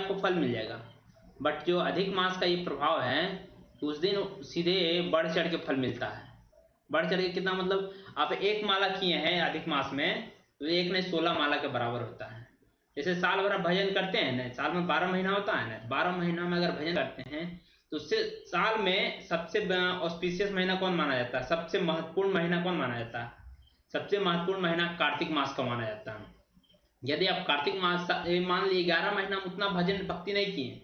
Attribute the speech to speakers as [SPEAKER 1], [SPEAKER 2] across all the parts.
[SPEAKER 1] आपको फल मिल जाएगा। बट जो अधिक मास का ये प्रभाव है, उस दिन सीधे बढ़ चढ़ के फल मिलता है। बढ़ चढ़ के कितना, मतलब आप एक माला किए हैं अधिक मास में, तो एक नहीं 16 माला के बराबर होता है। जैसे साल भर आप भजन करते हैं ना, साल में 12 महीना होता है ना, 12 महीना में अगर भजन करते हैं तो उससे साल में सबसे ऑस्पिशियस महीना कौन माना जाता है, सबसे महत्वपूर्ण महीना कौन माना जाता है? सबसे महत्वपूर्ण महीना कार्तिक मास का माना जाता है। यदि आप कार्तिक मास मान लीजिए 11 महीना में उतना भजन भक्ति नहीं किए,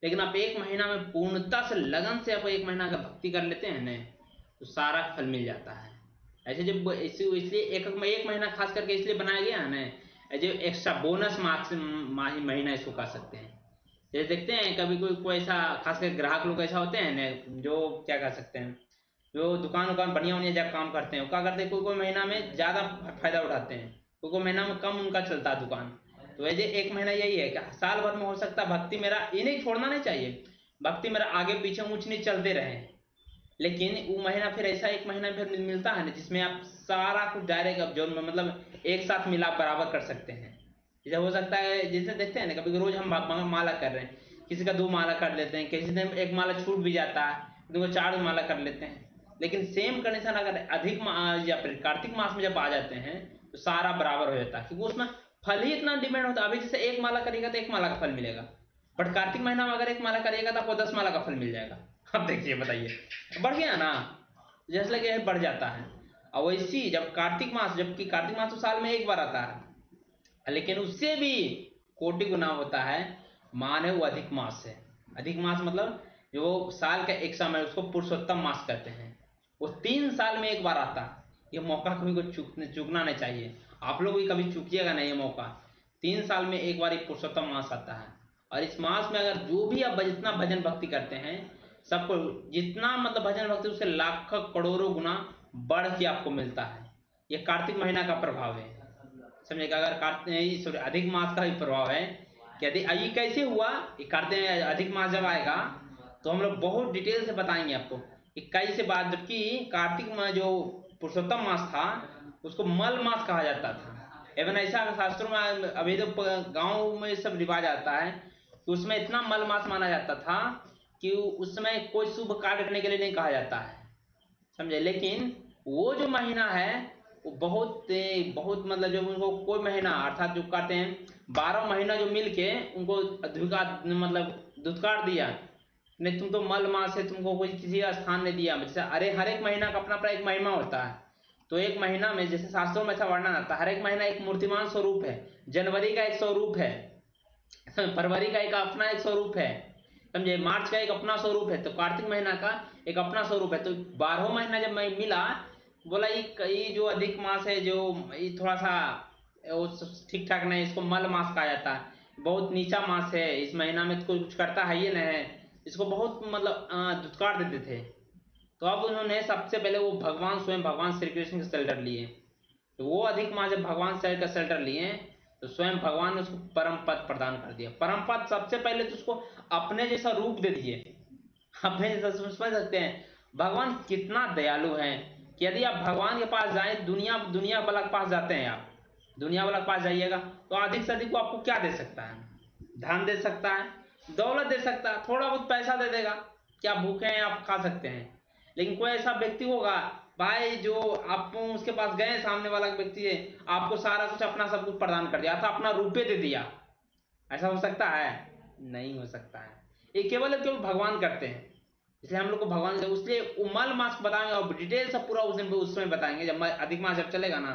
[SPEAKER 1] लेकिन आप एक महीना में पूर्णता से लगन से आप एक महीना का भक्ति कर लेते हैं ना, तो सारा फल मिल जाता है। ऐसे जब इसलिए एक महीना खास करके इसलिए बनाया गया है ना, जो एक्स्ट्रा बोनस मार्क्स महीना इसको कह सकते हैं। जैसे देखते हैं कभी कोई ऐसा खास कर ग्राहक लोग ऐसा होते हैं ना, जो क्या कह सकते हैं, जो दुकान बढ़िया बढ़िया जब काम करते हैं, वो क्या करते हैं, कोई महीना में ज्यादा फायदा उठाते हैं, कोई महीना में कम उनका चलता है दुकान। तो वैसे एक महीना यही है कि साल भर में हो सकता है भक्ति मेरा ये नहीं छोड़ना नहीं चाहिए, भक्ति मेरा आगे पीछे ऊंच नीच चलते रहे, लेकिन वो महीना फिर ऐसा एक महीना फिर मिलता है ना जिसमें आप सारा कुछ डायरेक्ट जो मतलब एक साथ मिलाप बराबर कर सकते हैं। जैसे हो सकता है, जैसे देखते हैं ना कभी रोज हम माला कर रहे हैं, किसी का 2 माला कर लेते हैं, किसी दिन एक माला छूट भी जाता है, किसी को 4 माला कर लेते हैं। लेकिन सेम कंडीशन अगर अधिक या फिर कार्तिक मास में जब आ जाते हैं तो सारा बराबर हो जाता है, क्योंकि उसमें फल ही इतना डिपेंड होता है। अभी जैसे एक माला करिएगा तो 1 माला का फल मिलेगा, बट कार्तिक महीना में अगर 1 माला करिएगा तो आपको 10 माला का फल मिल जाएगा। अब देखिए बताइए, बढ़ गया ना, जैसे लगे बढ़ जाता है। और वैसी जब कार्तिक मास, जबकि कार्तिक मास तो साल में एक बार आता है, लेकिन उससे भी कोटि गुना होता है माने वो अधिक मास है। अधिक मास मतलब जो साल का एक समय, उसको पुरुषोत्तम मास कहते हैं। वो 3 साल में एक बार आता है। ये मौका कभी को चूकना नहीं चाहिए, आप लोग भी कभी चूकिएगा नहीं ये मौका। 3 साल में एक बार एक पुरुषोत्तम मास आता है, और इस मास में अगर जो भी आप जितना भजन भक्ति करते हैं, सबको जितना मतलब भजन भक्ति उससे लाखों करोड़ों गुना बढ़ के आपको मिलता है। ये कार्तिक महीना का प्रभाव है, समझेगा। अगर कार्तिक अधिक मास का ही प्रभाव है कि ये कैसे हुआ, ये कार्तिक अधिक मास जब आएगा तो हम लोग बहुत डिटेल से बताएंगे आपको कि कैसे बात। जबकि कार्तिक मास जो पुरुषोत्तम मास था उसको मल मास कहा जाता था। एवं ऐसा शास्त्रों में अभी तो गाँव में सब रिवाज आता है कि उसमें इतना मल मास माना जाता था कि उसमें कोई शुभ कार्य करने के लिए नहीं कहा जाता है, समझे। लेकिन वो जो महीना है वो बहुत बहुत मतलब जो उनको कोई महीना अर्थात जो कहते हैं 12 महीना जो मिलके उनको मतलब धुतकार दिया, नहीं तुम तो मल मास है, तुमको कोई किसी का स्थान नहीं दिया। जैसे अरे हर एक महीना का अपना अपना एक महिमा होता है। तो एक महीना में जैसे शास्त्रों में ऐसा वर्णन आता है, हर एक महीना एक मूर्तिमान स्वरूप है। जनवरी का एक स्वरूप है, फरवरी का एक अपना एक स्वरूप है, समझे। मार्च का एक अपना स्वरूप है, तो कार्तिक महीना का एक अपना स्वरूप है। तो 12 महीना जब मैं मिला, बोला ये जो अधिक मास है, जो ये थोड़ा सा ठीक ठाक नहीं, इसको मल मास कहा जाता है, बहुत नीचा मास है, इस महीना में तो कुछ करता है ये नहीं है, इसको बहुत मतलब धुतकार देते थे। तो अब उन्होंने सबसे पहले वो भगवान स्वयं भगवान श्री कृष्ण का शेल्टर लिए। तो वो अधिक मास जब भगवान शरीर का शेल्टर लिए तो स्वयं भगवान ने उसको परम पद प्रदान कर दिया। परम पद सबसे पहले तो उसको अपने जैसा रूप दे दिए। अपने जैसा समझ सकते हैं भगवान कितना दयालु है कि यदि आप भगवान के पास जाए, दुनिया वाला के पास जाते हैं, आप दुनिया वाला के पास जाइएगा तो अधिक से अधिक वो आपको क्या दे सकता है? धन दे सकता है, दौलत दे सकता है, थोड़ा बहुत पैसा दे देगा, क्या भूखे हैं आप खा सकते हैं। लेकिन कोई ऐसा व्यक्ति होगा भाई जो आप उसके पास गए, सामने वाला व्यक्ति है, आपको सारा कुछ अपना सब कुछ प्रदान कर दिया था, अपना रुपये दे दिया, ऐसा हो सकता है? नहीं हो सकता है। ये केवल केवल भगवान करते हैं, इसलिए हम लोग को भगवान से उसलिए उमल मास बताएंगे और डिटेल से पूरा उस दिन उसमें बताएंगे जब अधिक मास जब चलेगा ना,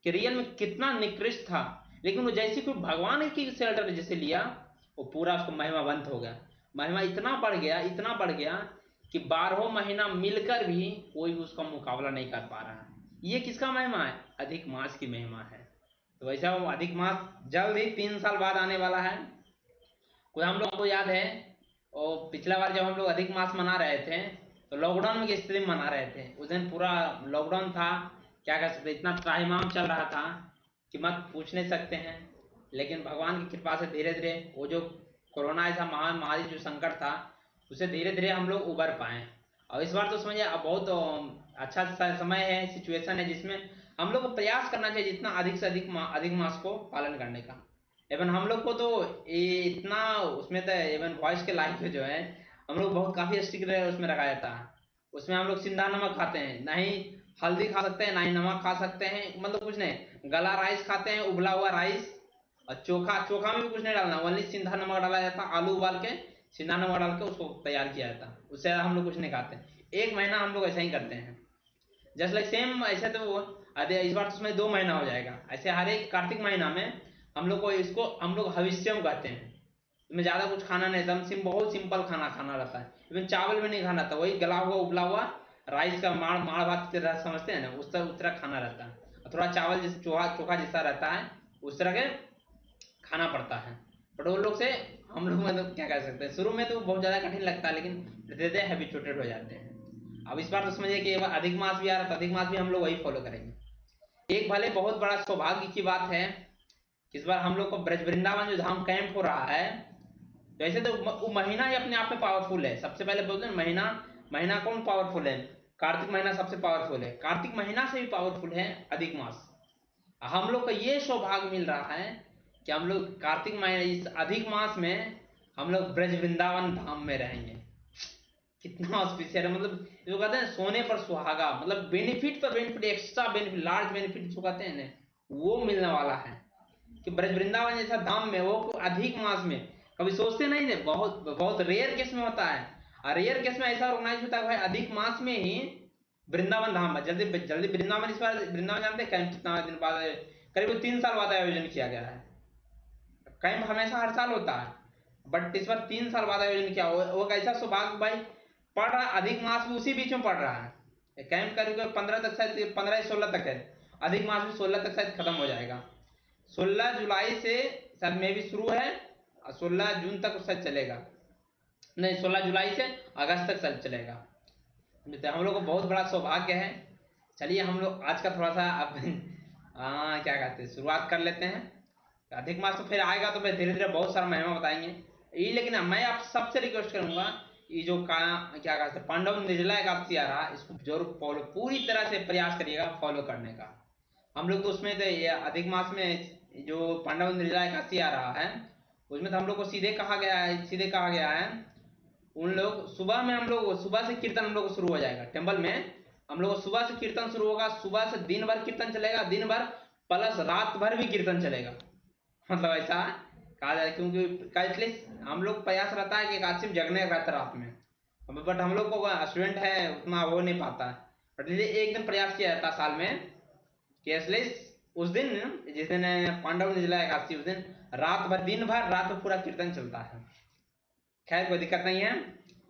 [SPEAKER 1] कि रियल में कितना निकृष्ट था। लेकिन वो जैसे कोई भगवान की शेल्टर जैसे लिया, वो पूरा उसको महिमावंत हो गया। महिमा इतना बढ़ गया, इतना बढ़ गया कि 12 महीना मिलकर भी कोई उसका मुकाबला नहीं कर पा रहा है। ये किसका महिमा है? अधिक मास की महिमा है। तो वैसा वो अधिक मास जल्द ही 3 साल बाद आने वाला है। कोई हम लोग को याद है और पिछला बार जब हम लोग अधिक मास मना रहे थे तो लॉकडाउन की स्थिति में मना रहे थे। उस दिन पूरा लॉकडाउन था, क्या कर सकते, इतना त्राहिमाम चल रहा था कि मत पूछ नहीं सकते हैं। लेकिन भगवान की कृपा से धीरे धीरे वो जो कोरोना ऐसा महामारी जो संकट था, उसे धीरे धीरे हम लोग उबर पाए। और इस बार तो समझिए अब बहुत अच्छा समय है, सिचुएशन है जिसमें हम लोग को प्रयास करना चाहिए जितना अधिक से अधिक मास को पालन करने का। इवन हम लोग को तो ये इतना उसमें तो इवन वॉइस के लाइफ में जो है हम लोग बहुत काफी स्ट्रिक्ट उसमें रखा जाता है। उसमें हम लोग सिंधा नमक खाते हैं, ना ही हल्दी खा सकते हैं, ना ही नमक खा सकते हैं, मतलब कुछ नहीं। गला राइस खाते हैं, उबला हुआ राइस। और चोखा, चोखा में भी कुछ नहीं डालना, ओनली सिंधा नमक डाला जाता, आलू उबाल के सिंधा नमक डाल के उसको तैयार किया जाता। उससे ज्यादा हम लोग कुछ नहीं खाते। 1 महीना हम लोग ऐसा ही करते हैं। जस्ट लाइक सेम ऐसे तो वो इस बार तो उसमें 2 महीना हो जाएगा। ऐसे हर एक कार्तिक महीना में हम लोग को इसको हम लोग हविष्यम कहते हैं। इसमें ज्यादा कुछ खाना नहीं, एकदम बहुत सिंपल खाना खाना रहता है। इवन चावल भी नहीं खाना था, वही गला हुआ उबला हुआ राइस का माड़ माड़ भात की तरह समझते हैं ना, उस तरह खाना रहता है। और थोड़ा चावल जैसे चोखा चोखा जैसा रहता है, उस तरह के खाना पड़ता है। बट वो लोग से हम लोग मतलब क्या कह सकते हैं, शुरू में तो बहुत ज्यादा कठिन लगता है, लेकिन धीरे धीरे हैबिचुएटेड हो जाते हैं। अब इस बार तो समझिए कि अधिक मास भी आ रहा है, तो अधिक मास भी हम लोग वही फॉलो करेंगे। एक भले बहुत बड़ा सौभाग्य की बात है, इस बार हम लोग को ब्रज वृंदावन जो धाम कैंप हो रहा है, तो ऐसे तो वो महीना ही अपने आप में पावरफुल है। सबसे पहले बोलते हैं महीना, महीना कौन पावरफुल है? कार्तिक महीना सबसे पावरफुल है। कार्तिक महीना से भी पावरफुल है अधिक मास। हम लोग को ये सौभाग्य मिल रहा है कि हम लोग कार्तिक महीने इस अधिक मास में हम लोग ब्रज वृंदावन धाम में रहेंगे। कितना ऑस्पिशियल है, मतलब जो कहते हैं सोने पर सुहागा, मतलब बेनिफिट पर benefit, extra benefit, large benefit जो कहते हैं ना, वो मिलने वाला है कि ब्रज वृंदावन जैसा धाम में, वो अधिक मास में। कभी सोचते नहीं थे, बहुत बहुत रेयर केस में होता है। और रेयर केस में ऐसा ऑर्गेनाइज होता है भाई अधिक मास में ही वृंदावन धाम में। जल्दी जल्दी वृंदावन, इस बार वृंदावन जानते हैं कैंप कितना दिन बाद, करीब 3 साल बाद आयोजन किया गया है। कैंप हमेशा हर साल होता है, बट इस बार 3 साल बाद आयोजन किया। वो कैसा सौभाग्य भाई, पड़ रहा अधिक मास भी उसी बीच में पड़ रहा है। कैंप करीब 15 तक, शायद 15 या 16 तक है। अधिक मास भी 16 तक शायद खत्म हो जाएगा। 16 जुलाई से शायद में भी शुरू है, और 16 जून तक शायद चलेगा। नहीं, 16 जुलाई से अगस्त तक शायद चलेगा। हम लोग को बहुत बड़ा सौभाग्य है। चलिए हम लोग आज का थोड़ा सा अब क्या कहते हैं, शुरुआत कर लेते हैं। अधिक मास तो फिर आएगा तो फिर धीरे धीरे बहुत सारा महिमा बताएंगे ये। लेकिन मैं आप सबसे रिक्वेस्ट करूंगा, ये जो क्या कहते हैं पांडव निर्जला एकादशी आ रहा है, इसको जरूर फॉलो, पूरी तरह से प्रयास करिएगा फॉलो करने का। हम लोग तो उसमें तो ये अधिक मास में जो पांडव निर्जला एकादशी आ रहा है, उसमें तो हम लोग को सीधे कहा गया है उन लोग सुबह में, हम लोग सुबह से कीर्तन हम लोग को शुरू हो जाएगा टेम्पल में। हम लोग सुबह से कीर्तन शुरू होगा, सुबह से दिन भर कीर्तन चलेगा, दिन भर प्लस रात भर भी कीर्तन चलेगा। मतलब ऐसा कहा जाए, क्योंकि एटलीस्ट हम लोग प्रयास रहता है कि एकादशी में जगने का रहता रात में। बट हम लोग को स्टूडेंट है उतना हो नहीं पाता है। बट एक दिन प्रयास किया जाता है साल में कि एटलीस्ट उस दिन, जिस दिन पांडव निर्जला एकादशी, उस दिन रात भर, दिन भर रात भर पूरा कीर्तन चलता है। खैर कोई दिक्कत नहीं है।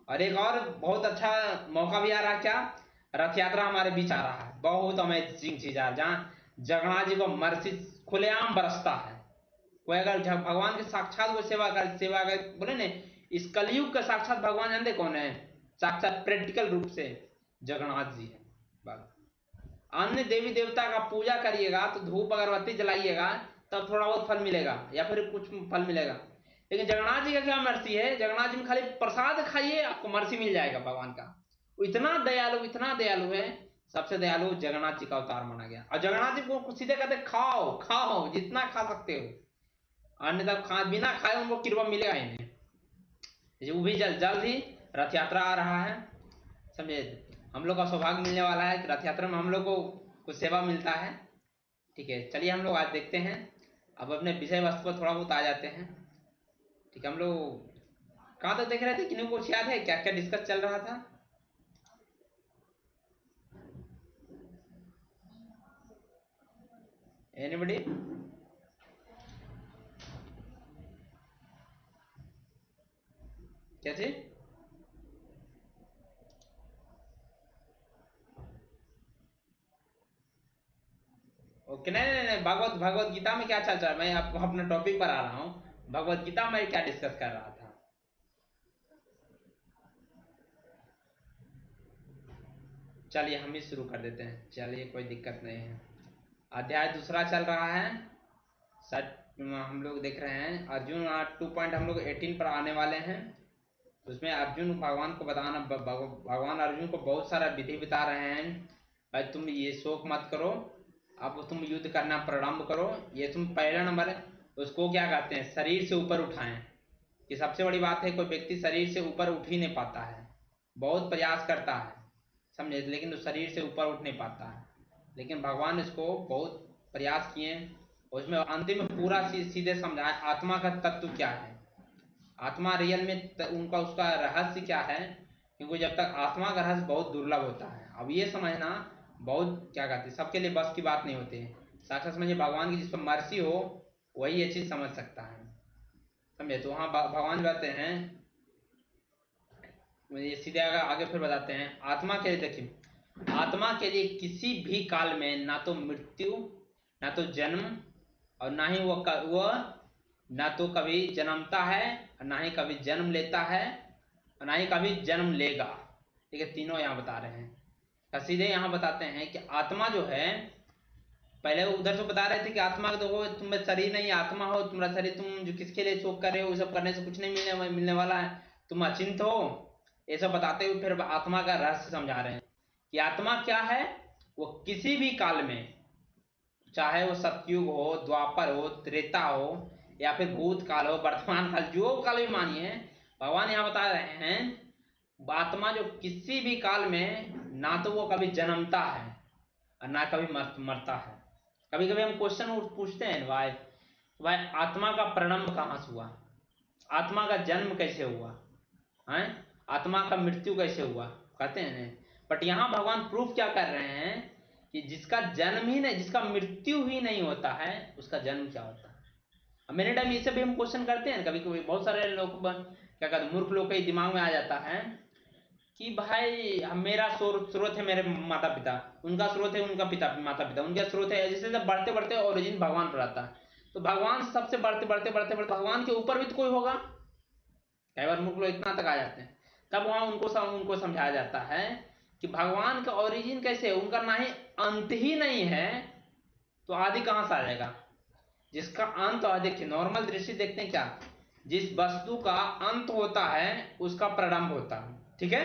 [SPEAKER 1] और एक और बहुत अच्छा मौका भी आ रहा है, क्या, रथ यात्रा हमारे बीच आ रहा है। बहुत अमेजिंग चीज आ रहा है, जहाँ जगन्नाथ जी को मर्सी खुलेआम बरसता है। कोई अगर भगवान के साक्षात वो सेवा कर बोले ने, इस कलयुग का साक्षात भगवान जानते कौन है? साक्षात प्रैक्टिकल रूप से जगन्नाथ जी है। अन्य देवी देवता का पूजा करिएगा तो धूप अगरबत्ती जलाइएगा तब थोड़ा बहुत फल मिलेगा, या फिर कुछ फल मिलेगा। लेकिन जगन्नाथ जी का क्या मर्सी है, जगन्नाथ जी में खाली प्रसाद खाइए आपको मर्सी मिल जाएगा भगवान का। वो इतना दयालु है। सबसे दयालु जगन्नाथ जी का अवतार माना गया। और जगन्नाथ जी को सीधे कहते खाओ खाओ जितना खा सकते हो, अन्यथा बिना खाए उनको कृपा मिलेगा ही नहीं। वो भी जल्द ही रथ यात्रा आ रहा है, समझे। हम लोग का सौभाग्य मिलने वाला है कि रथ यात्रा में हम लोग को कुछ सेवा मिलता है। ठीक है, चलिए हम लोग आज देखते हैं, अब अपने विषय वस्तु पर थोड़ा बहुत आ जाते हैं। ठीक है, हम लोग कहाँ तक देख रहे थे, किन्हीं को कुछ याद है क्या क्या डिस्कस चल रहा था? एनीबडी? क्या चीज? ओके, नहीं, भगवत भगवत गीता में क्या चल रहा है, मैं अपने टॉपिक पर आ रहा हूँ। भगवत गीता में क्या डिस्कस कर रहा था? चलिए हम ही शुरू कर देते हैं, चलिए कोई दिक्कत नहीं है। अध्याय दूसरा चल रहा है। सट हम लोग देख रहे हैं अर्जुन 2 पॉइंट हम लोग 18 पर आने वाले हैं। उसमें अर्जुन भगवान को बताना, भगवान अर्जुन को बहुत सारा विधि बता रहे हैं। भाई तुम ये शोक मत करो, अब तुम युद्ध करना प्रारंभ करो। ये तुम पहला नंबर है, उसको क्या कहते हैं, शरीर से ऊपर उठाएं। कि सबसे बड़ी बात है, कोई व्यक्ति शरीर से ऊपर उठ ही नहीं पाता है, बहुत प्रयास करता है, समझे, लेकिन उस शरीर से ऊपर उठ नहीं पाता है। लेकिन भगवान इसको बहुत प्रयास किए, उसमें अंतिम में पूरा सीधे समझाए आत्मा का तत्व क्या है, आत्मा रियल में उनका उसका रहस्य क्या है। क्योंकि जब तक आत्मा का रहस्य बहुत दुर्लभ होता है, अब ये समझना बहुत क्या कहते हैं, सबके लिए बस की बात नहीं होती है। साक्षात समझिए भगवान की जिस पर मर्जी हो वही ये चीज समझ सकता है, समझे। तो वहाँ भगवान बताते हैं, ये सीधे आगे फिर बताते हैं आत्मा के लिए। देखिए आत्मा के लिए किसी भी काल में ना तो मृत्यु, ना तो जन्म, और ना ही वह ना तो कभी जन्मता है, और ना ही कभी जन्म लेता है, और ना ही कभी जन्म लेगा। ठीक है, तीनों यहाँ बता रहे हैं। तो सीधे यहाँ बताते हैं कि आत्मा जो है, पहले वो उधर से बता रहे थे कि आत्मा का देखो तुम्हें शरीर नहीं, आत्मा हो, तुम्हारा शरीर तुम जो किसके लिए शोक कर रहे हो, वो सब करने से कुछ नहीं मिलने वाला है, तुम अचिंत हो। ये सब बताते हुए फिर आत्मा का रहस्य समझा रहे हैं कि आत्मा क्या है। वो किसी भी काल में, चाहे वो सतयुग हो, द्वापर हो, त्रेता हो, या फिर भूत काल हो, वर्तमान काल, जो काल भी मानिए, भगवान यहाँ बता रहे हैं आत्मा जो किसी भी काल में ना तो वो कभी जन्मता है और ना कभी मरता है। कभी कभी हम क्वेश्चन पूछते हैं भाई, भाई आत्मा का प्रारंभ कहाँ से हुआ, आत्मा का जन्म कैसे हुआ है, आत्मा का मृत्यु कैसे हुआ, कहते हैं ना। बट यहाँ भगवान प्रूफ क्या कर रहे हैं कि जिसका जन्म ही नहीं, जिसका मृत्यु ही नहीं होता है, उसका जन्म क्या होता है। अब मेरे टाइम ये सब भी हम क्वेश्चन करते हैं कभी कभी, बहुत सारे लोग क्या कहते हैं, मूर्ख लोग के दिमाग में आ जाता है कि भाई मेरा स्रोत है मेरे माता पिता, उनका स्रोत है उनका पिता माता पिता, उनका स्रोत है, जैसे बढ़ते बढ़ते ओरिजिन भगवान पर आता है। तो भगवान सबसे बढ़ते बढ़ते बढ़ते बढ़ते भगवान के ऊपर भी तो कोई होगा। कई बार मूर्ख लोग इतना तक आ जाते हैं, तब वहां उनको समझाया जाता है कि भगवान का ओरिजिन कैसे है, उनका ना ही अंत ही नहीं है, तो आदि कहां से आ जाएगा। जिसका अंत, देखिए नॉर्मल दृष्टि देखते हैं क्या, जिस वस्तु का अंत होता है उसका प्रारंभ होता है, ठीक है,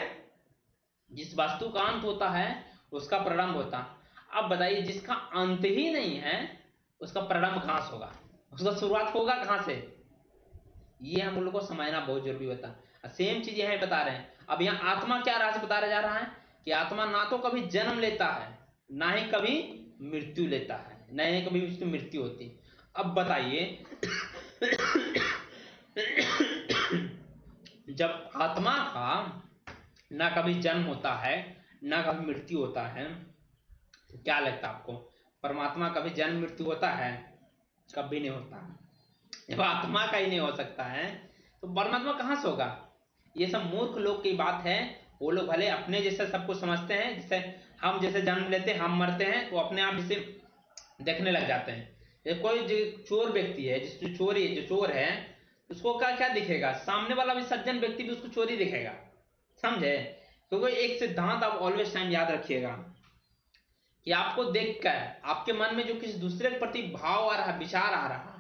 [SPEAKER 1] जिस वस्तु का अंत होता है उसका प्रारंभ होता। अब बताइए जिसका अंत ही नहीं है उसका प्रारंभ कहां से होगा, उसका शुरुआत होगा कहां से। ये हम लोग को समझना बहुत जरूरी होता है। सेम चीज यहां बता रहे हैं। अब यहाँ आत्मा क्या राशि बताया जा रहा है कि आत्मा ना तो कभी जन्म लेता है, ना ही कभी मृत्यु लेता है, ना ही कभी उसकी मृत्यु होती है। अब बताइए जब आत्मा का ना कभी जन्म होता है, ना कभी मृत्यु होता है, तो क्या लगता है आपको, परमात्मा कभी जन्म मृत्यु होता है, कभी नहीं होता। जब आत्मा का ही नहीं हो सकता है तो परमात्मा कहां से होगा। ये सब मूर्ख लोग की बात है। वो लोग भले अपने जैसे सब कुछ समझते हैं, जैसे हम जैसे जन्म लेते हैं, हम मरते हैं, तो अपने आप जैसे देखने लग जाते हैं। ये कोई जो चोर व्यक्ति है, जिस जो चोर है, उसको क्या क्या दिखेगा, सामने वाला भी सज्जन व्यक्ति भी उसको चोरी दिखेगा, समझे। क्योंकि एक सिद्धांत आप ऑलवेज टाइम याद रखिएगा कि आपको देखकर आपके मन में जो किसी दूसरे के प्रति भाव आ रहा, विचार आ रहा,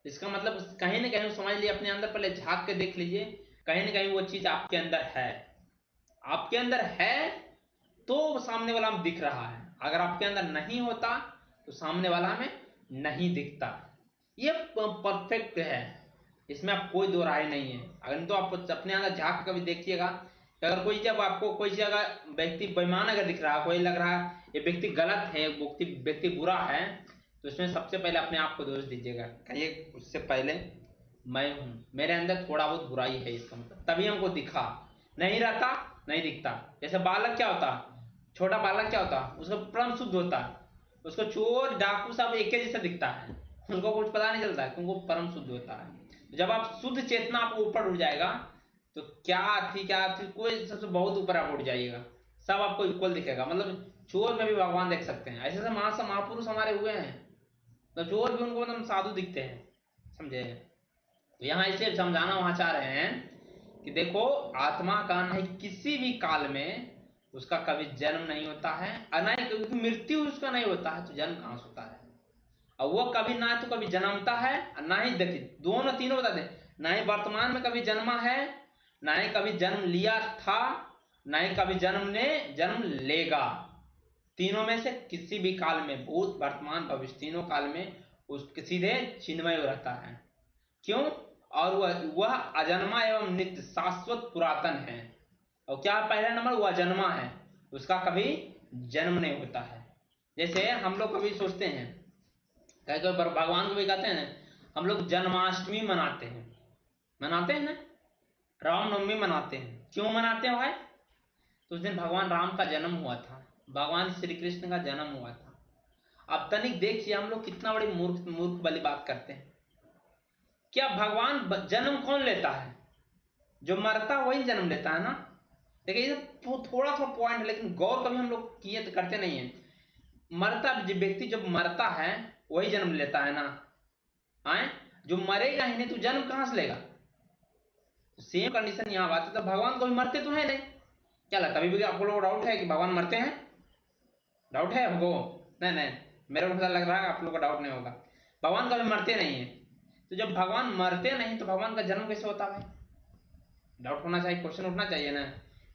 [SPEAKER 1] इसका मतलब कहीं ना कहीं समझ लिए, अपने अंदर पहले झांक के देख लीजिए, कहीं ना कहीं वो चीज आपके अंदर है। आपके अंदर है तो सामने वाला में दिख रहा है, अगर आपके अंदर नहीं होता तो सामने वाला में नहीं दिखता। ये परफेक्ट है, इसमें आप कोई दो राय नहीं है। अगर तो आप अपने अंदर झांक कभी देखिएगा कि अगर कोई, जब आपको कोई जगह व्यक्ति बेईमान अगर दिख रहा है, कोई लग रहा है ये व्यक्ति गलत है, व्यक्ति बुरा है, तो इसमें सबसे पहले अपने आप को दोष दीजिएगा, कहिए उससे पहले मैं हूं, मेरे अंदर थोड़ा बहुत बुराई है, इसका मतलब तभी हमको दिखा, नहीं रहता नहीं दिखता। जैसे बालक क्या होता, छोटा बालक क्या होता, उसका परम शुद्ध होता, उसको चोर डाकू सब एक ही जैसा दिखता है, उसको कुछ पता नहीं चलता क्योंकि वो परम शुद्ध होता है। जब आप शुद्ध चेतना आपको ऊपर उठ जाएगा तो क्या थी कोई सबसे बहुत ऊपर आप उठ जाइएगा, सब आपको इक्वल दिखेगा। मतलब चोर में भी भगवान देख सकते हैं, ऐसे ऐसे महापुरुष हमारे हुए हैं, तो चोर भी उनको मतलब साधु दिखते हैं, समझे। तो यहाँ इसलिए समझाना वहां चाह रहे हैं कि देखो आत्मा का नहीं किसी भी काल में उसका कभी जन्म नहीं होता है, और ना ही मृत्यु उसका नहीं होता है, तो जन्म कहां से होता है। और वो कभी ना तो कभी जन्मता है और ना ही, देखिए दोनों तीनों बताते हैं, ना ही वर्तमान में कभी जन्मा है, ना ही कभी जन्म लिया था, ना ही कभी जन्म लेगा। तीनों में से किसी भी काल में, भूत वर्तमान भविष्य तीनों काल में उसके सीधे चिन्मय रहता है। क्यों? और वह अजन्मा एवं नित्य शाश्वत पुरातन है। और क्या पहला नंबर, वह अजन्मा है, उसका कभी जन्म नहीं होता है। जैसे हम लोग कभी सोचते हैं, कई कई भगवान को भी कहते हैं हम लोग जन्माष्टमी मनाते हैं, मनाते हैं ना, रामनवमी मनाते हैं। क्यों मनाते हैं भाई? तो उस दिन भगवान राम का जन्म हुआ था, भगवान श्री कृष्ण का जन्म हुआ था। अब तनिक देखिए हम लोग कितना बड़ी मूर्ख मूर्ख वाली बात करते हैं। क्या भगवान जन्म कौन लेता है? जो मरता वही जन्म लेता है ना। देखिए ये तो थोड़ा थोड़ा पॉइंट है, लेकिन गौर कभी हम लोग किए तो करते नहीं है। मरता व्यक्ति जब मरता है वही जन्म लेता है ना, आए जो मरेगा ही नहीं तो जन्म कहां से लेगा? सेम कंडीशन यहां बात है। तो भगवान कभी मरते तो है नहीं। क्या लगता है अभी भी आप लोगों को डाउट है कि भगवान मरते हैं? डाउट है हमको? नहीं नहीं, मेरे को लग रहा है आप लोगों का डाउट नहीं होगा। भगवान कभी मरते नहीं है। तो जब भगवान मरते नहीं तो भगवान का जन्म कैसे होता है? डाउट होना चाहिए, क्वेश्चन उठना चाहिए ना।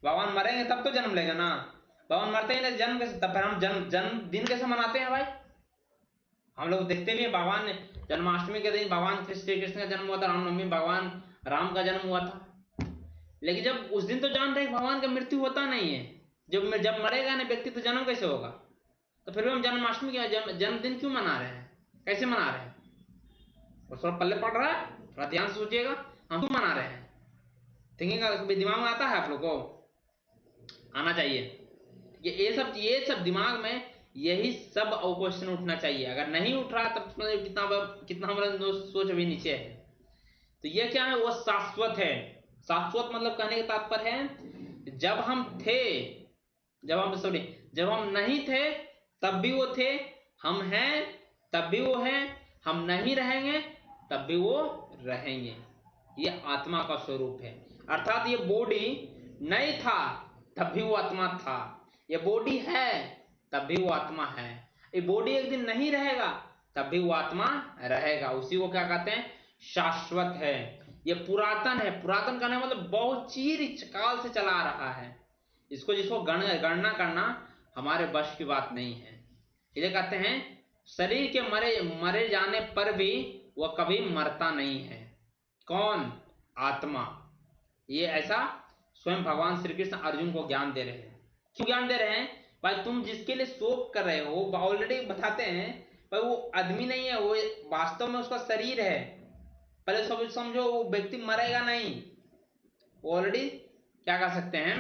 [SPEAKER 1] भगवान मरेंगे तब तो जन्म लेगा ना, भगवान मरते ही नहीं जन्म कैसे? तब फिर हम जन्मदिन कैसे मनाते हैं भाई? हम लोग देखते भी हैं भगवान जन्माष्टमी के दिन भगवान श्री कृष्ण का जन्म हुआ था, रामनवमी भगवान राम का जन्म हुआ था। लेकिन जब उस दिन तो जान रहे भगवान का मृत्यु होता नहीं है, जब जब मरेगा ना व्यक्ति तो जन्म कैसे होगा? तो फिर भी हम जन्माष्टमी का जन्मदिन क्यों मना रहे हैं, कैसे मना रहे हैं? और थोड़ा पल्ले पड़ रहा है, थोड़ा ध्यान से सोचिएगा, हम क्यों मना रहे हैं? थिंकिंग का दिमाग में आता है आप लोग को? आना चाहिए। ये सब दिमाग में यही सब क्वेश्चन उठना चाहिए। अगर नहीं उठ रहा तब कितना हमारा सोच अभी नीचे है। तो ये क्या है, वो शाश्वत है। शाश्वत मतलब कहने का तात्पर्य है जब हम थे, जब हम नहीं थे तब भी वो थे, हम हैं तब भी वो हैं, हम नहीं रहेंगे तब भी वो रहेंगे। ये आत्मा का स्वरूप है। अर्थात ये बॉडी नहीं था तब भी वो आत्मा था, ये बॉडी है तब भी वो आत्मा है, ये बॉडी एक दिन नहीं रहेगा तब भी वो आत्मा रहेगा। उसी को क्या कहते हैं? शाश्वत है। ये पुरातन है। पुरातन कहने मतलब बहुत चिरकाल से चला आ रहा है। जिसको गणना करना हमारे वश की बात नहीं है। इसे कहते हैं शरीर के मरे मरे जाने पर भी वह कभी मरता नहीं है। कौन? आत्मा। ये ऐसा स्वयं भगवान श्री कृष्ण अर्जुन को ज्ञान दे रहे हैं। क्यों ज्ञान दे रहे हैं? भाई तुम जिसके लिए शोक कर रहे हो ऑलरेडी बताते हैं भाई वो आदमी नहीं है, वो वास्तव में उसका शरीर है। पहले सब समझो, वो व्यक्ति मरेगा नहीं, वो ऑलरेडी क्या कर सकते हैं,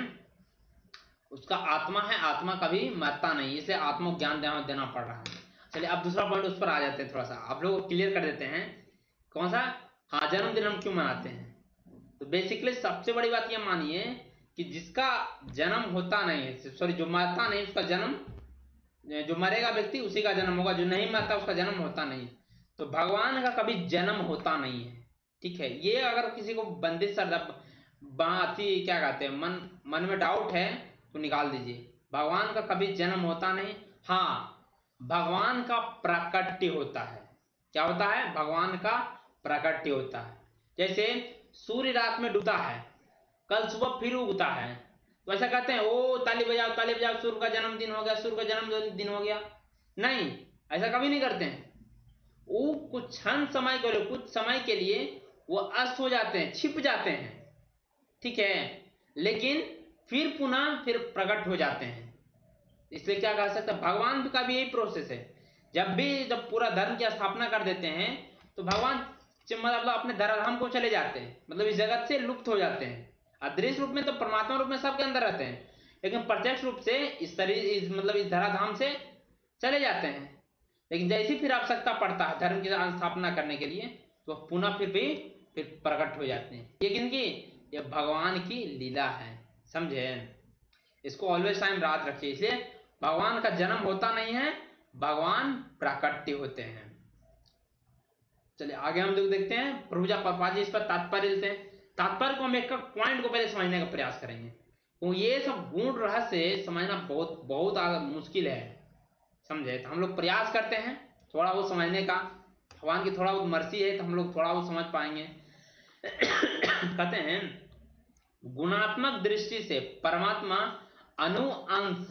[SPEAKER 1] उसका आत्मा है, आत्मा कभी मरता नहीं, इसे आत्मा को ज्ञान देना पड़ रहा है। चलिए अब दूसरा पॉइंट उस पर आ जाते हैं, थोड़ा सा आप लोग क्लियर कर देते हैं। कौन सा? हाँ, जन्मदिन हम क्यों मनाते हैं। तो बेसिकली सबसे बड़ी बात यह मानिए कि जिसका जन्म होता नहीं है, सॉरी जो मरता नहीं उसका जन्म, जो मरेगा व्यक्ति उसी का जन्म होगा, जो नहीं मरता उसका जन्म होता नहीं। तो भगवान का कभी जन्म होता नहीं है। ठीक है, ये अगर किसी को बंदिश बाती क्या कहते हैं, मन में डाउट है तो निकाल दीजिए। भगवान का कभी जन्म होता नहीं। हाँ, भगवान का प्राकट्य होता है। क्या होता है? भगवान का प्राकट्य होता है। जैसे सूर्य रात में डूबता है, कल सुबह फिर उगता है, तो ऐसा कहते हैं ओ ताली बजाओ सूर्य का जन्मदिन हो गया, सूर्य का जन्मदिन हो गया। नहीं, ऐसा कभी नहीं करते हैं। वो कुछ क्षण समय के लिए, कुछ समय के लिए वो अस्त हो जाते हैं, छिप जाते हैं, ठीक है, लेकिन फिर पुनः फिर प्रकट हो जाते हैं। इसलिए क्या कह सकते हैं, भगवान का भी यही प्रोसेस है। जब पूरा धर्म की स्थापना कर देते हैं तो भगवान मतलब अपने धराधाम को चले जाते हैं, मतलब इस जगत से लुप्त हो जाते हैं। अदृश्य रूप में तो परमात्मा रूप में सबके अंदर रहते हैं, लेकिन प्रत्यक्ष रूप से इस मतलब इस धराधाम से चले जाते हैं। लेकिन जैसी फिर आवश्यकता पड़ता है धर्म की स्थापना करने के लिए तो पुनः फिर प्रकट हो जाते हैं। ये किनकी? ये भगवान की लीला है, समझे? इसको ऑलवेज टाइम याद रखिए। इसलिए भगवान का जन्म होता नहीं है, भगवान प्राकट्य होते हैं। चलिए आगे हम लोग देखते हैं, प्रभुजा परपाजी इस पर तात्पर्य लेते हैं। तात्पर्य को हम एक पॉइंट को पहले समझने का प्रयास करेंगे। तो ये सब गूढ़ रहस्य समझना बहुत बहुत मुश्किल है, समझे? तो हम लोग प्रयास करते हैं थोड़ा बहुत समझने का। भगवान की थोड़ा बहुत मर्जी है तो हम लोग थोड़ा बहुत समझ पाएंगे। कहते हैं गुणात्मक दृष्टि से परमात्मा अनुअंश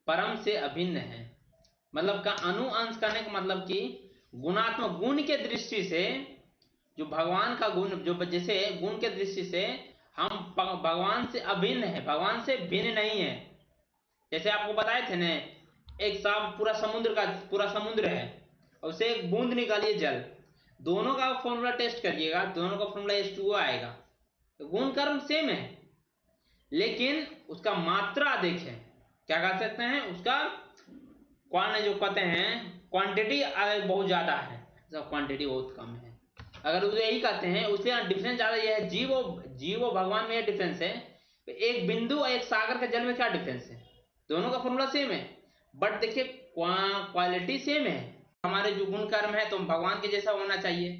[SPEAKER 1] परम से अभिन्न है। मतलब का अनुअंश करने का मतलब कि गुणात्मक गुण के दृष्टि से जो भगवान का गुण, जो जैसे गुण के दृष्टि से हम भगवान से अभिन्न है, भगवान से भिन्न नहीं है। जैसे आपको बताए थे ना, एक साफ पूरा समुद्र है और उसे एक बूंद निकालिए जल, दोनों का फॉर्मूला टेस्ट करिएगा, दोनों का फॉर्मूला H2O आएगा। तो गुण कर्म सेम है, लेकिन उसका मात्रा अधिक है। क्या कह सकते हैं, उसका जो कहते हैं क्वांटिटी बहुत ज्यादा है, क्वांटिटी बहुत कम है। अगर उसे यही कहते हैं, उससे डिफरेंस ज्यादा यह है, जीव और भगवान में यह डिफरेंस है। एक बिंदु और एक सागर के जल में क्या डिफरेंस है, दोनों का फॉर्मूला सेम है, बट देखिए क्वालिटी सेम है। हमारे जो गुण कर्म है तो भगवान के जैसा होना चाहिए,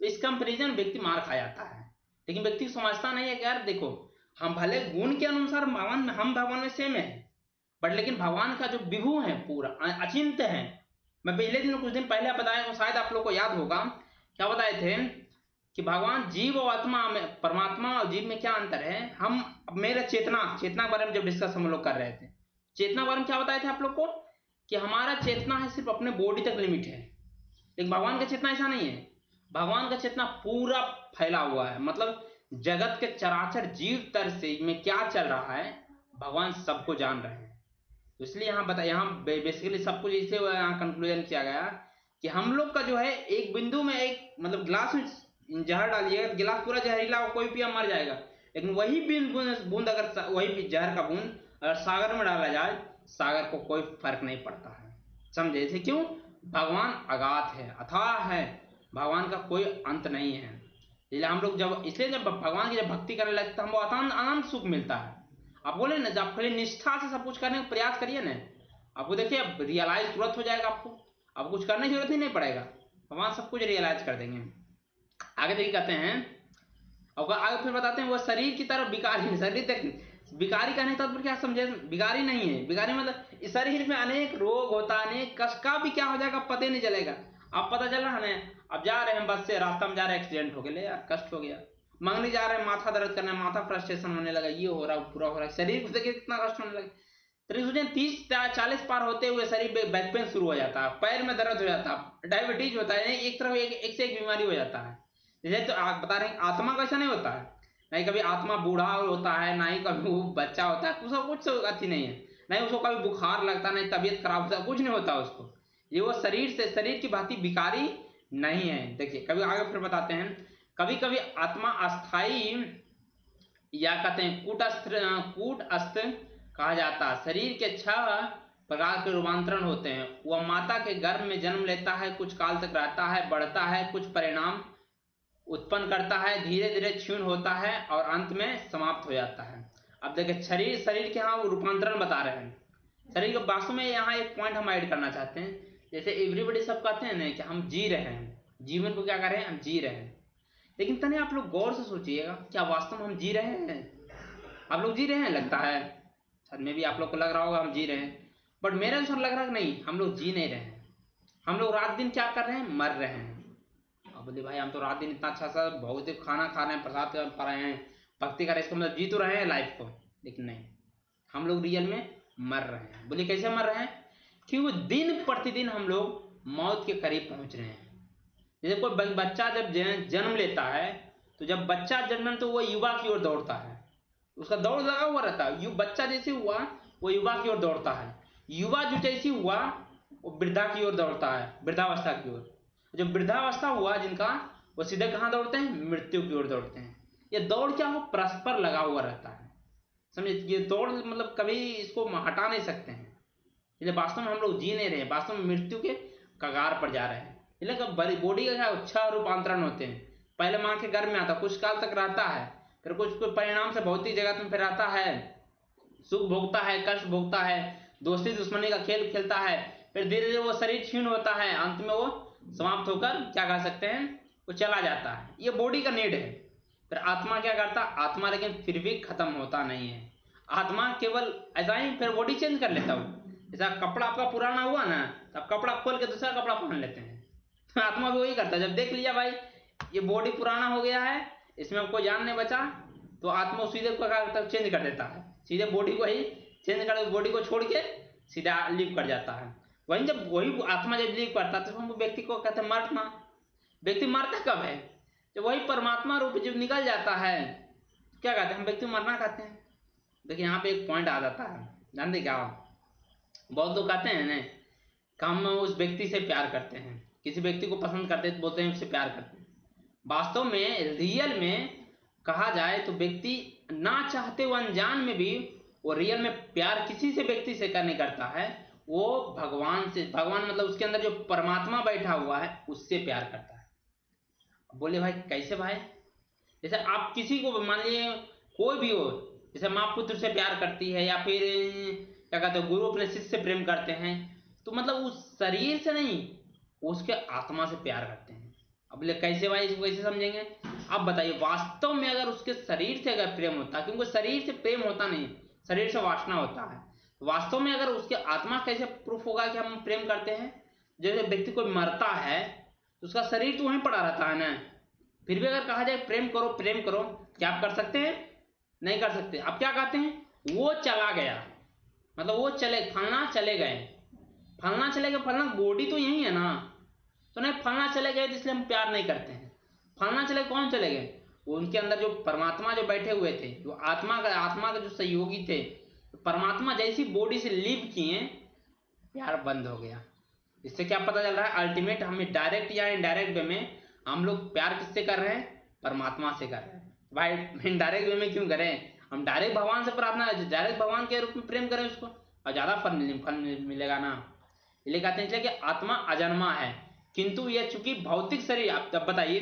[SPEAKER 1] तो इस कंपेरिजन व्यक्ति मार खा जाता है। लेकिन व्यक्ति समझता नहीं है कि यार देखो, हम भले गुण के अनुसार हम भगवान में सेम है, बट लेकिन भगवान का जो विभु है पूरा अचिंत्य है। मैं पिछले दिन कुछ दिन पहले बताया, शायद आप लोग को याद होगा, क्या बताए थे कि भगवान जीव और आत्मा में, परमात्मा और जीव में क्या अंतर है। हम मेरे चेतना के बारे में जब डिस्कस हम लोग कर रहे थे, चेतना के बारे में क्या बताए थे आप लोग को कि हमारा चेतना है सिर्फ अपने बॉडी तक लिमिट है, लेकिन भगवान का चेतना ऐसा नहीं है। भगवान का चेतना पूरा फैला हुआ है, मतलब जगत के चराचर जीव तर से में क्या चल रहा है भगवान सबको जान रहे हैं। तो इसलिए यहाँ बेसिकली सब कुछ इसे यहाँ कंक्लूजन किया गया कि हम लोग का जो है एक बिंदु में, एक मतलब गिलास में जहर डालिएगा, गिलास पूरा जहरीला हो, कोई पिया मर जाएगा। लेकिन वही बूंद अगर वही जहर का बूंद अगर सागर में डाला जाए, सागर को कोई फर्क नहीं पड़ता है। समझे? इसे क्यों? भगवान अगाध है, अथाह है, भगवान का कोई अंत नहीं है। इसलिए हम लोग जब भगवान की जब भक्ति करने लगते हैं, हमको आनंद सुख मिलता है। आप बोले ना, जब खाली निष्ठा से सब कुछ करने का प्रयास करिए ना, आपको देखिए अब रियलाइज तुरंत हो जाएगा, आपको कुछ करने की जरूरत ही नहीं पड़ेगा, भगवान सब कुछ रियलाइज कर देंगे। आगे देखिए कहते हैं, और आगे फिर बताते हैं, वो शरीर की तरफ विकारी, शरीर तक विकारी कहने का क्या समझे, विकारी नहीं है। विकारी मतलब इस शरीर में अनेक रोग होता है, अनेक कष्ट का भी क्या हो जाएगा पता ही नहीं चलेगा। अब पता चल रहा है, अब जा रहे हैं बस से, रास्ता में जा रहे हैं, एक्सीडेंट हो गया, यार कष्ट हो गया। मंगनी जा रहे हैं, माथा दर्द करना है, माथा फ्रस्ट्रेशन होने लगा, ये हो रहा है, पूरा हो रहा है, शरीर को देखिए कितना कष्ट होने लगा। तो 30-40 पार होते हुए शरीर बैक पेन शुरू हो जाता है, पैर में दर्द हो जाता है, डायबिटीज होता है, एक तरफ एक से एक बीमारी हो जाता है। जैसे तो आप बता रहे हैं, आत्मा का ऐसा नहीं होता है, नहीं कभी आत्मा बूढ़ा होता है, ना ही कभी वो बच्चा होता है, उसका कुछ अथी नहीं है, नहीं उसको कभी बुखार लगता, नहीं तबीयत खराब होता, कुछ नहीं होता उसको। ये वो शरीर की भांति विकारी नहीं है। देखिए कभी आगे फिर बताते हैं, कभी कभी आत्मा अस्थाई या कहते हैं कूटस्थ कहा जाता है। शरीर के 6 प्रकार के रूपांतरण होते हैं। वह माता के गर्भ में जन्म लेता है, कुछ काल तक रहता है, बढ़ता है, कुछ परिणाम उत्पन्न करता है, धीरे धीरे क्षीण होता है और अंत में समाप्त हो जाता है। अब देखिए शरीर के यहाँ रूपांतरण बता रहे हैं। शरीर के वास्तव में यहाँ एक पॉइंट हम ऐड करना चाहते हैं। जैसे एवरीबॉडी सब कहते हैं ना कि हम जी रहे हैं, जीवन को क्या कर रहे हैं, हम जी रहे हैं, लेकिन तने आप लोग गौर से सोचिएगा, क्या वास्तव में हम जी रहे हैं? आप लोग जी रहे हैं? लगता है सर में भी आप लोग को लग रहा होगा हम जी रहे हैं, बट मेरे अनुसार लग रहा है नहीं, हम लोग जी नहीं रहे हैं। हम लोग रात दिन क्या कर रहे हैं, मर रहे हैं। अब बोले भाई हम तो रात दिन इतना अच्छा सा भौतिक खाना खा रहे हैं, प्रसाद पा रहे हैं, भक्ति कर रहे हैं, इसका मतलब जी तो रहे हैं लाइफ को, लेकिन नहीं, हम लोग रियल में मर रहे हैं। बोले कैसे मर रहे हैं? क्योंकि दिन प्रतिदिन हम लोग मौत के करीब पहुंच रहे हैं। जैसे कोई बच्चा जब जन्म लेता है, तो जब बच्चा जन्म तो वो युवा की ओर दौड़ता है, उसका दौड़ लगा हुआ रहता है। बच्चा जैसे हुआ वो युवा की ओर दौड़ता है, युवा जो जैसे हुआ वो वृद्धा की ओर दौड़ता है, वृद्धावस्था की ओर। जो वृद्धावस्था हुआ जिनका, वो सीधे कहाँ दौड़ते हैं, मृत्यु की ओर दौड़ते हैं। ये दौड़ क्या हो, परस्पर लगा हुआ रहता है, समझे? ये दौड़ मतलब कभी इसको हटा नहीं सकते हैं। इसलिए वास्तव में हम लोग जी नहीं रहे, वास्तव में मृत्यु के कगार पर जा रहे हैं। इसलिए बॉडी का 6 रूपांतरण होते हैं। पहले माँ के गर्भ में आता, कुछ काल तक रहता है, फिर कुछ परिणाम से भौतिक जगत में फिर आता है, सुख भोगता है, कष्ट भोगता है, दोस्ती दुश्मनी का खेल खेलता है, फिर धीरे धीरे वो शरीर क्षीण होता है, अंत में वो समाप्त होकर क्या कह सकते हैं, वो चला जाता है। ये बॉडी का नीड है। फिर आत्मा क्या करता, आत्मा लेकिन फिर भी खत्म होता नहीं है। आत्मा केवल ऐसा ही फिर बॉडी चेंज कर लेता हूँ। जैसा कपड़ा आपका पुराना हुआ ना, तब कपड़ा खोल के दूसरा कपड़ा पहन लेते हैं। तो आत्मा भी वही करता है, जब देख लिया भाई ये बॉडी पुराना हो गया है, इसमें कोई जान नहीं बचा, तो आत्मा सीधे चेंज कर देता है, सीधे बॉडी को ही चेंज कर, बॉडी को छोड़ के सीधा लिव कर जाता है। वही जब वही आत्मा जब लीव करता है तो हम व्यक्ति को कहते हैं मरना। व्यक्ति मरता कब है? जब वही परमात्मा रूप जब निकल जाता है क्या कहते हैं हम? व्यक्ति मरना कहते हैं। देखिए यहाँ पे एक पॉइंट आ जाता है, जानते क्या? बहुत लोग कहते हैं ना कि हम उस व्यक्ति से प्यार करते हैं, किसी व्यक्ति को पसंद करते हैं तो बोलते हैं उससे प्यार करते हैं। वास्तव में रियल में कहा जाए तो व्यक्ति ना चाहते हुए अनजान में भी वो रियल में प्यार किसी से व्यक्ति से नहीं करता है, वो भगवान से, भगवान मतलब उसके अंदर जो परमात्मा बैठा हुआ है उससे प्यार करता है। बोले भाई कैसे भाई? जैसे आप किसी को मान लीजिए कोई भी हो, जैसे माँ पुत्र से प्यार करती है या फिर क्या कहते हैं गुरु अपने शिष्य से प्रेम करते हैं, तो मतलब उस शरीर से नहीं उसके आत्मा से प्यार करते हैं। अब बोले कैसे भाई, इसको कैसे समझेंगे? आप बताइए वास्तव में अगर उसके शरीर से अगर प्रेम होता, क्योंकि शरीर से प्रेम होता नहीं, शरीर से वासना होता है, तो वास्तव में अगर उसके आत्मा कैसे प्रूफ होगा कि हम प्रेम करते हैं? जैसे व्यक्ति कोई मरता है तो उसका शरीर तो वहीं पड़ा रहता है ना, फिर भी अगर कहा जाए प्रेम करो प्रेम करो, क्या आप कर सकते हैं? नहीं कर सकते। आप क्या कहते हैं? वो चला गया, मतलब वो चले, फलना चले गए, फलना चले गए, फलना बॉडी तो यही है ना, तो नहीं फलना चले गए तो इसलिए हम प्यार नहीं करते हैं। फलना चले, कौन चले गए? वो उनके अंदर जो परमात्मा जो बैठे हुए थे, जो आत्मा का जो सहयोगी थे, परमात्मा जैसी बॉडी से लीव किए, प्यार बंद हो गया। इससे क्या पता चल रहा है? अल्टीमेट हमें डायरेक्ट या इनडायरेक्ट वे में हम लोग प्यार किससे कर रहे हैं? परमात्मा से कर रहे हैं। भाई इनडायरेक्ट वे में क्यों करें? हम डायरेक्ट भगवान से प्रार्थना, डायरेक्ट भगवान के रूप में प्रेम करें उसको, और ज्यादा फल मिलेगा ना। इसलिए कहते हैं कि आत्मा अजन्मा है, किंतु यह चूंकि भौतिक शरीर, आप तब बताइए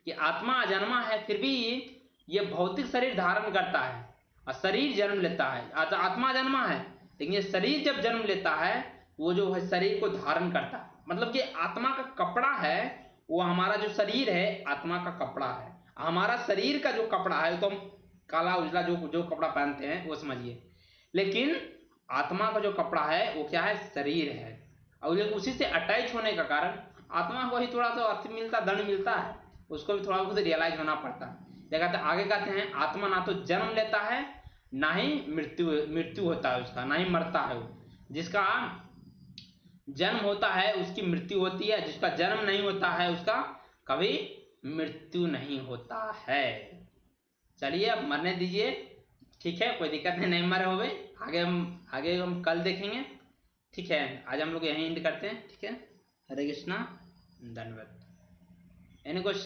[SPEAKER 1] कि आत्मा अजन्मा है फिर भी ये भौतिक शरीर धारण करता है और शरीर जन्म लेता है। आत्मा जन्मा है लेकिन ये शरीर जब जन्म लेता है वो जो है शरीर को धारण करता है, मतलब कि आत्मा का कपड़ा है वो, हमारा जो शरीर है आत्मा का कपड़ा है। हमारा शरीर का जो कपड़ा है तो हम काला उजला जो जो कपड़ा पहनते हैं वो समझिए, लेकिन आत्मा का जो कपड़ा है वो क्या है? शरीर है। और उसी से अटैच होने का कारण आत्मा को ही थोड़ा सा अर्थ मिलता, दंड मिलता है, उसको भी थोड़ा बहुत रियलाइज होना पड़ता है। कहते आगे कहते हैं आत्मा ना तो जन्म लेता है ना ही मृत्यु होता है उसका, ना ही मरता है वो। जिसका जन्म होता है उसकी मृत्यु होती है, जिसका जन्म नहीं होता है उसका कभी मृत्यु नहीं होता है। चलिए अब मरने दीजिए, ठीक है, कोई दिक्कत नहीं मरे हो गए, आगे हम कल देखेंगे। ठीक है, आज हम लोग यहीं एंड करते हैं। ठीक है, हरे कृष्णा, धन्यवाद। Any question?